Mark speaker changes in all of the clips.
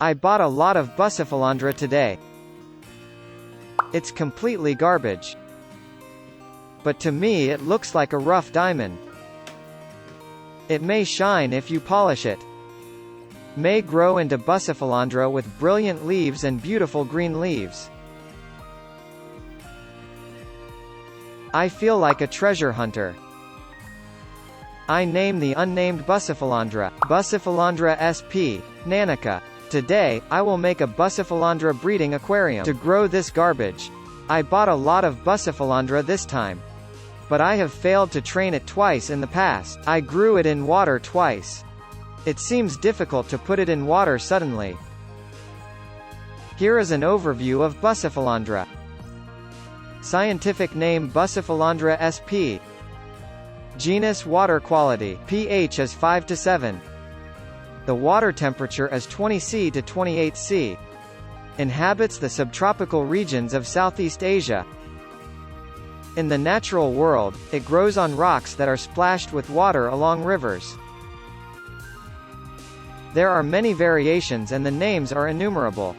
Speaker 1: I bought a lot of Bucephalandra today. It's completely garbage. But to me it looks like a rough diamond. It may shine if you polish it. May grow into Bucephalandra with brilliant leaves and beautiful green leaves. I feel like a treasure hunter. I name the unnamed Bucephalandra, Bucephalandra sp. Nanica. Today, I will make a Bucephalandra breeding aquarium. To grow this garbage, I bought a lot of Bucephalandra this time. But I have failed to train it twice in the past. I grew it in water twice. It seems difficult to put it in water suddenly. Here is an overview of Bucephalandra. Scientific name Bucephalandra sp. Genus water quality, pH is 5 to 7. The water temperature is 20 C to 28 C. Inhabits the subtropical regions of Southeast Asia. In the natural world, it grows on rocks that are splashed with water along rivers. There are many variations and the names are innumerable.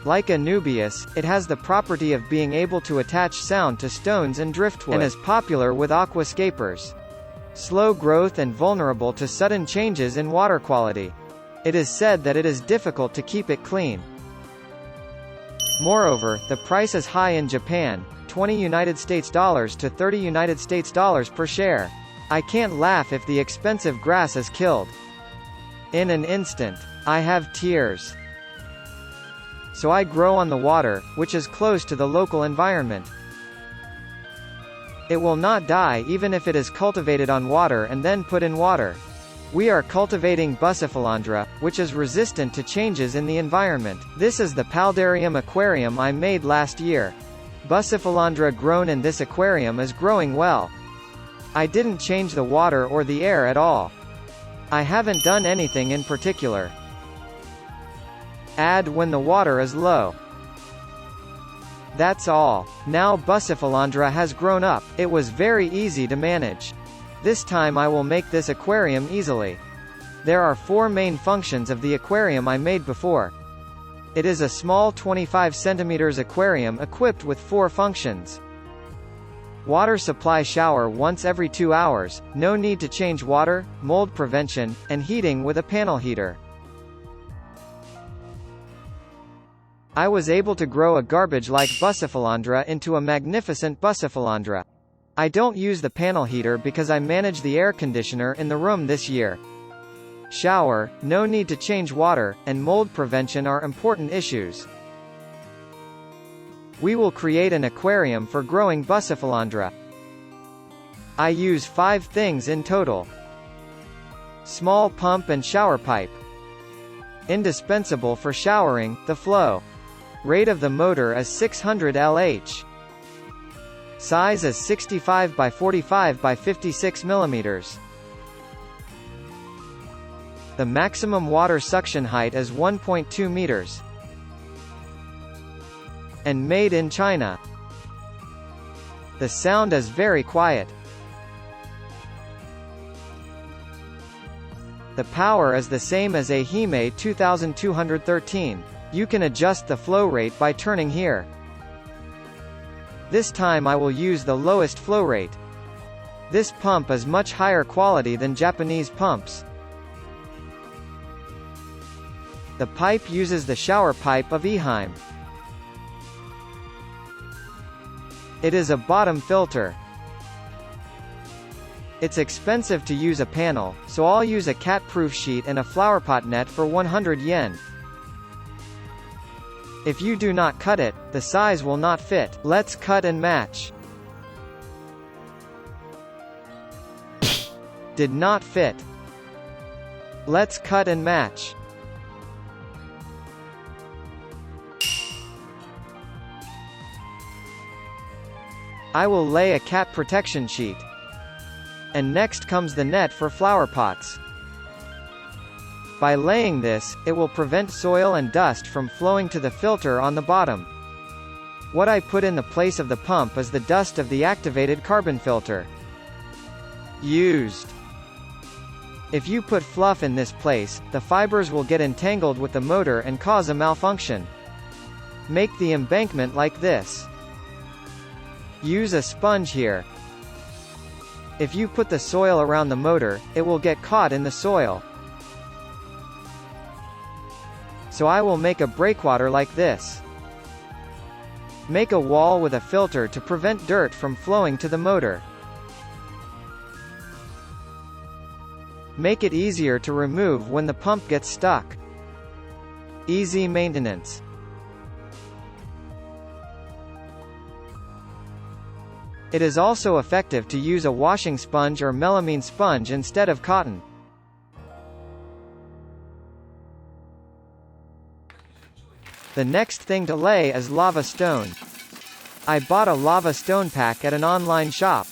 Speaker 1: Like Anubias, it has the property of being able to attach sound to stones and driftwood, and is popular with aquascapers. Slow growth and vulnerable to sudden changes in water quality. It is said that it is difficult to keep it clean. Moreover, the price is high in Japan, $20 to $30 per share. I can't laugh if the expensive grass is killed. In an instant, I have tears. So I grow on the water, which is close to the local environment. It will not die even if it is cultivated on water and then put in water. We are cultivating Bucephalandra, which is resistant to changes in the environment. This is the Paldarium aquarium I made last year. Bucephalandra grown in this aquarium is growing well. I didn't change the water or the air at all. I haven't done anything in particular. Add when the water is low. That's all. Now Bucephalandra has grown up. It was very easy to manage. This time I will make this aquarium easily. There are 4 main functions of the aquarium I made before. It is a small 25 cm aquarium equipped with 4 functions. Water supply shower once every 2 hours, no need to change water, mold prevention, and heating with a panel heater. I was able to grow a garbage like Bucephalandra into a magnificent Bucephalandra. I don't use the panel heater because I manage the air conditioner in the room this year. Shower, no need to change water, and mold prevention are important issues. We will create an aquarium for growing Bucephalandra. I use 5 things in total. Small pump and shower pipe. Indispensable for showering, the flow. Rate of the motor is 600 LH. Size is 65 by 45 by 56 mm. The maximum water suction height is 1.2 meters. And made in China. The sound is very quiet. The power is the same as a Hime 2213. You can adjust the flow rate by turning here. This time I will use the lowest flow rate. This pump is much higher quality than Japanese pumps. The pipe uses the shower pipe of Eheim. It is a bottom filter. It's expensive to use a panel, so I'll use a cat-proof sheet and a flowerpot net for 100 yen. If you do not cut it, the size will not fit. Let's cut and match. Did not fit. Let's cut and match. I will lay a cat protection sheet. And next comes the net for flower pots. By laying this, it will prevent soil and dust from flowing to the filter on the bottom. What I put in the place of the pump is the dust of the activated carbon filter. Used. If you put fluff in this place, the fibers will get entangled with the motor and cause a malfunction. Make the embankment like this. Use a sponge here. If you put the soil around the motor, it will get caught in the soil. So I will make a breakwater like this. Make a wall with a filter to prevent dirt from flowing to the motor. Make it easier to remove when the pump gets stuck. Easy maintenance. It is also effective to use a washing sponge or melamine sponge instead of cotton. The next thing to lay is lava stone. I bought a lava stone pack at an online shop.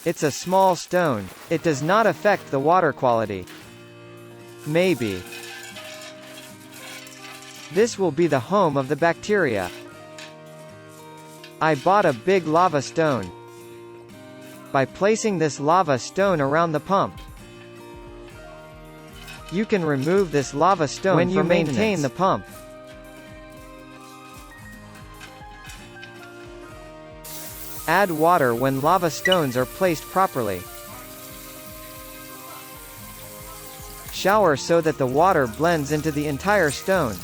Speaker 1: It's a small stone. It does not affect the water quality. Maybe. This will be the home of the bacteria. I bought a big lava stone. By placing this lava stone around the pump, you can remove this lava stone when you maintain the pump. Add water when lava stones are placed properly. Shower so that the water blends into the entire stone.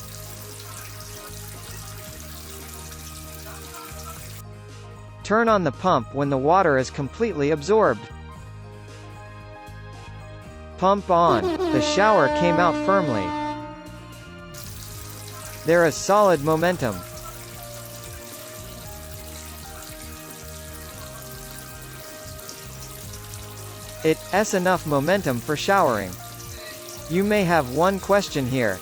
Speaker 1: Turn on the pump when the water is completely absorbed. Pump on. The shower came out firmly. There is solid momentum. It has enough momentum for showering. You may have one question here.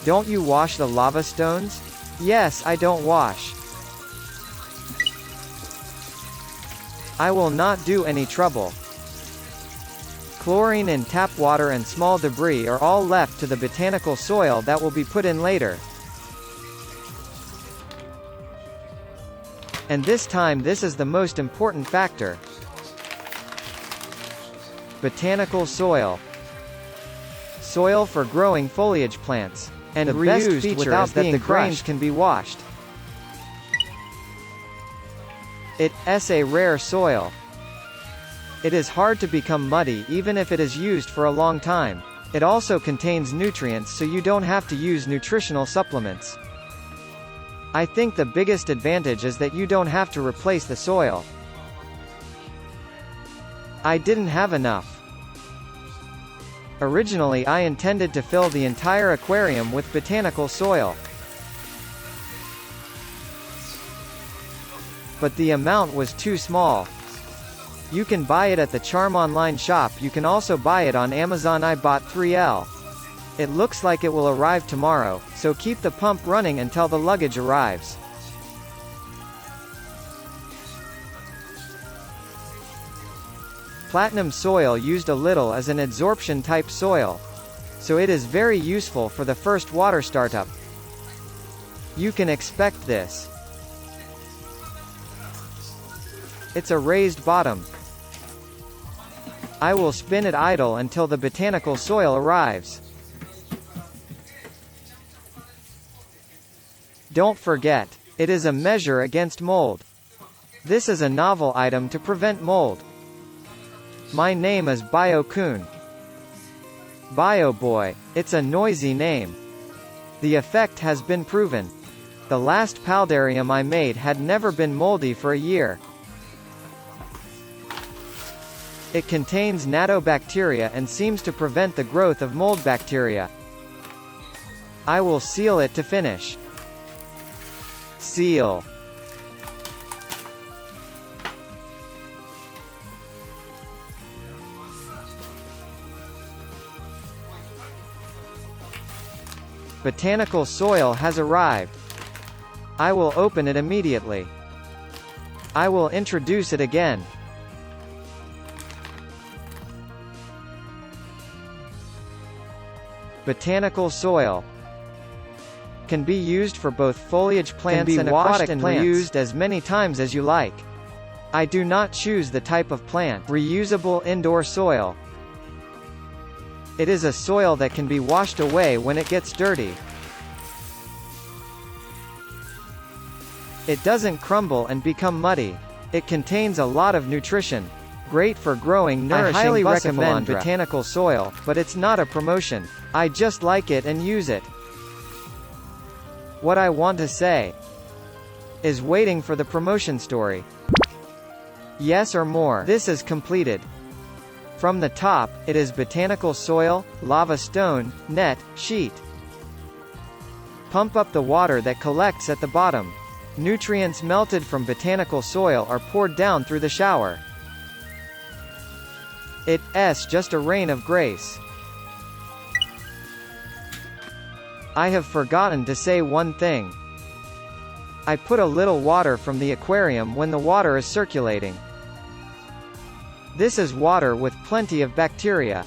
Speaker 1: Don't you wash the lava stones? Yes, I don't wash. I will not do any trouble. Chlorine in tap water and small debris are all left to the botanical soil that will be put in later. And this time this is the most important factor. Botanical soil. Soil for growing foliage plants. And the best feature without is that the grains can be washed. It is a rare soil. It is hard to become muddy even if it is used for a long time. It also contains nutrients so you don't have to use nutritional supplements. I think the biggest advantage is that you don't have to replace the soil. I didn't have enough. Originally I intended to fill the entire aquarium with botanical soil. But the amount was too small. You can buy it at the Charm online shop. You can also buy it on Amazon. I bought 3L. It looks like it will arrive tomorrow, so keep the pump running until the luggage arrives. Platinum soil used a little as an adsorption type soil, so it is very useful for the first water startup. You can expect this. It's a raised bottom. I will spin it idle until the botanical soil arrives. Don't forget, it is a measure against mold. This is a novel item to prevent mold. My name is Bio-kun. Bio-boy, it's a noisy name. The effect has been proven. The last Paldarium I made had never been moldy for a year. It contains natobacteria and seems to prevent the growth of mold bacteria. I will seal it to finish. Seal. Botanical soil has arrived. I will open it immediately. I will introduce it again. Botanical soil can be used for both foliage plants and aquatic plants. Can be washed and reused as many times as you like. I do not choose the type of plant. Reusable indoor soil. It is a soil that can be washed away when it gets dirty. It doesn't crumble and become muddy. It contains a lot of nutrition. Great for growing nourishing. I highly recommend botanical soil, but it's not a promotion. I just like it and use it. What I want to say is waiting for the promotion story. Yes or more. This is completed. From the top, it is botanical soil, lava stone, net, sheet. Pump up the water that collects at the bottom. Nutrients melted from botanical soil are poured down through the shower. It's just a rain of grace. I have forgotten to say one thing. I put a little water from the aquarium when the water is circulating. This is water with plenty of bacteria.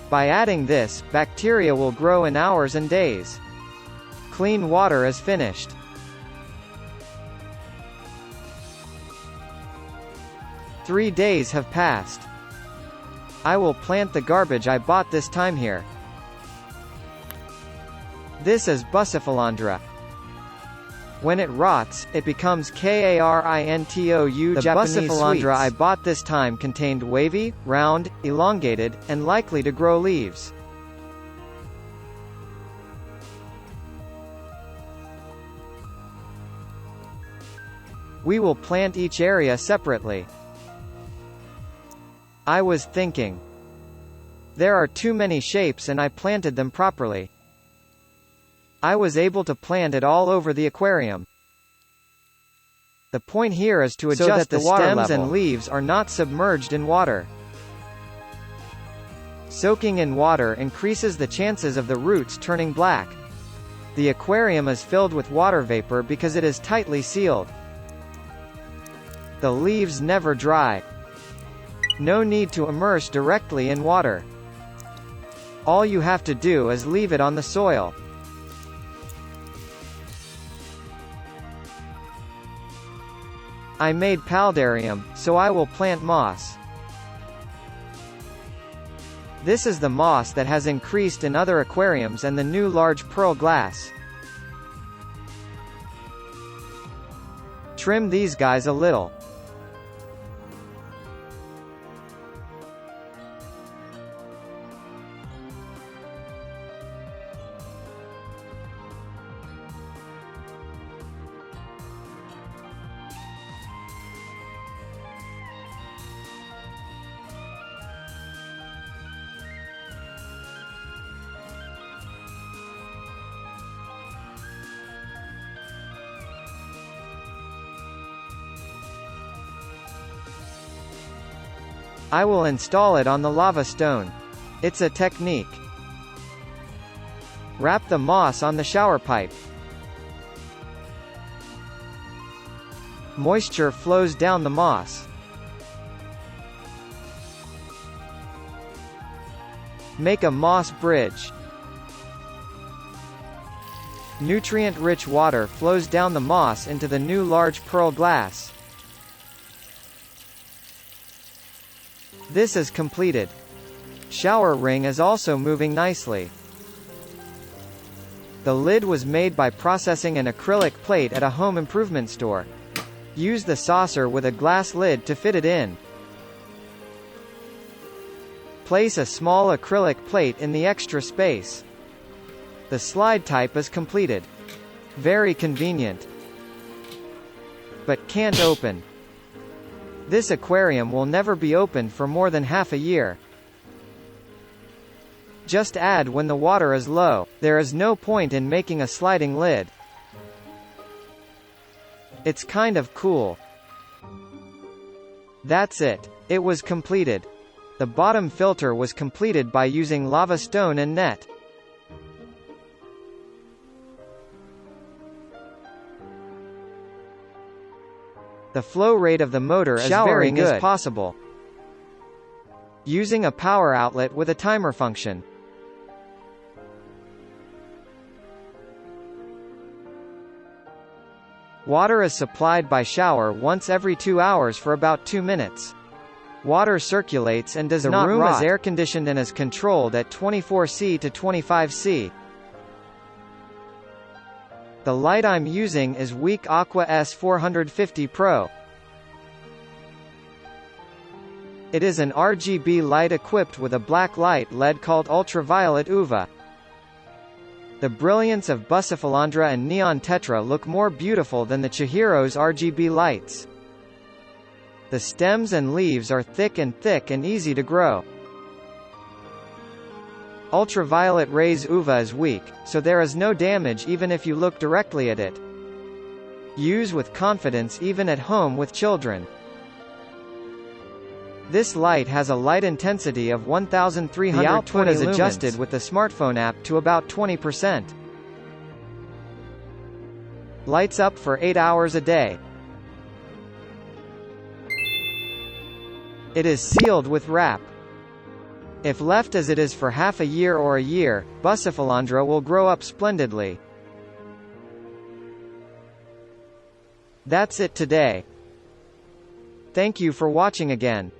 Speaker 1: By adding this, bacteria will grow in hours and days. Clean water is finished. Three days have passed. I will plant the garbage I bought this time here. This is Bucephalandra. When it rots, it becomes karintou. The Bucephalandra I bought this time contained wavy, round, elongated, and likely to grow leaves. We will plant each area separately. I was thinking. There are too many shapes and I planted them properly. I was able to plant it all over the aquarium. The point here is to adjust so that the stems and leaves are not submerged in water. Soaking in water increases the chances of the roots turning black. The aquarium is filled with water vapor because it is tightly sealed. The leaves never dry. No need to immerse directly in water. All you have to do is leave it on the soil. I made paludarium, so I will plant moss. This is the moss that has increased in other aquariums and the new large pearl glass. Trim these guys a little. I will install it on the lava stone. It's a technique. Wrap the moss on the shower pipe. Moisture flows down the moss. Make a moss bridge. Nutrient-rich water flows down the moss into the new large pearl glass. This is completed. Shower ring is also moving nicely. The lid was made by processing an acrylic plate at a home improvement store. Use the saucer with a glass lid to fit it in. Place a small acrylic plate in the extra space. The slide type is completed. Very convenient. But can't open. This aquarium will never be opened for more than half a year. Just add when the water is low. There is no point in making a sliding lid. It's kind of cool. That's it. It was completed. The bottom filter was completed by using lava stone and net. The flow rate of the motor is very good. Showering is possible. Using a power outlet with a timer function. Water is supplied by shower once every 2 hours for about 2 minutes. Water circulates and does not rot. The room is air-conditioned and is controlled at 24°C to 25°C. The light I'm using is Weak Aqua S450 Pro. It is an RGB light equipped with a black light LED called ultraviolet UVA. The brilliance of Bucephalandra and Neon Tetra look more beautiful than the Chihiro's RGB lights. The stems and leaves are thick and easy to grow. Ultraviolet rays UVA is weak, so there is no damage even if you look directly at it. Use with confidence even at home with children. This light has a light intensity of 1320 lumens. The output is adjusted with the smartphone app to about 20%. Lights up for 8 hours a day. It is sealed with wrap. If left as it is for half a year or a year, Bucephalandra will grow up splendidly. That's it today. Thank you for watching again.